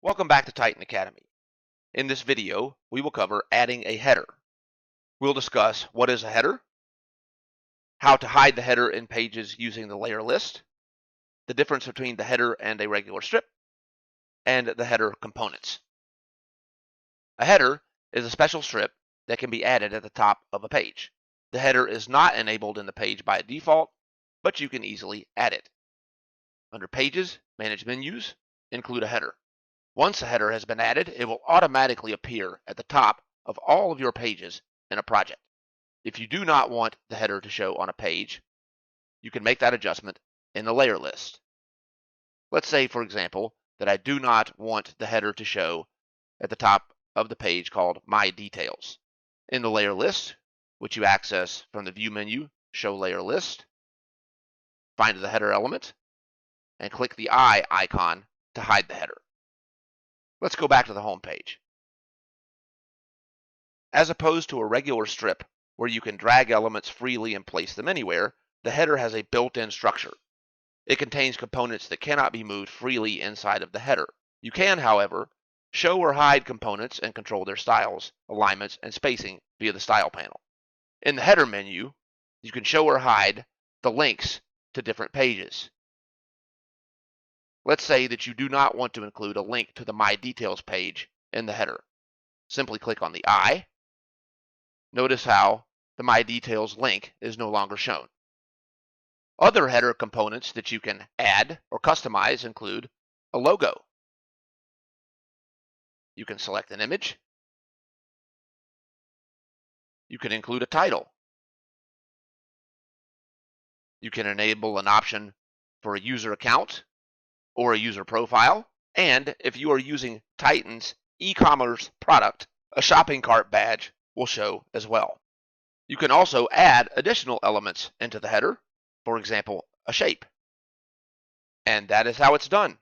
Welcome back to Titan Academy. In this video, we will cover adding a header. We'll discuss what is a header, how to hide the header in pages using the layer list, the difference between the header and a regular strip, and the header components. A header is a special strip that can be added at the top of a page. The header is not enabled in the page by default, but you can easily add it. Under Pages, Manage Menus, include a header. Once a header has been added, it will automatically appear at the top of all of your pages in a project. If you do not want the header to show on a page, you can make that adjustment in the layer list. Let's say, for example, that I do not want the header to show at the top of the page called My Details. In the layer list, which you access from the View menu, Show Layer List, find the header element, and click the eye icon to hide the header. Let's go back to the home page. As opposed to a regular strip where you can drag elements freely and place them anywhere, the header has a built-in structure. It contains components that cannot be moved freely inside of the header. You can, however, show or hide components and control their styles, alignments, and spacing via the Style panel. In the header menu, you can show or hide the links to different pages. Let's say that you do not want to include a link to the My Details page in the header. Simply click on the eye. Notice how the My Details link is no longer shown. Other header components that you can add or customize include a logo. You can select an image. You can include a title. You can enable an option for a user account or a user profile, and if you are using Titan's e-commerce product, a shopping cart badge will show as well. You can also add additional elements into the header, for example, a shape. And that is how it's done.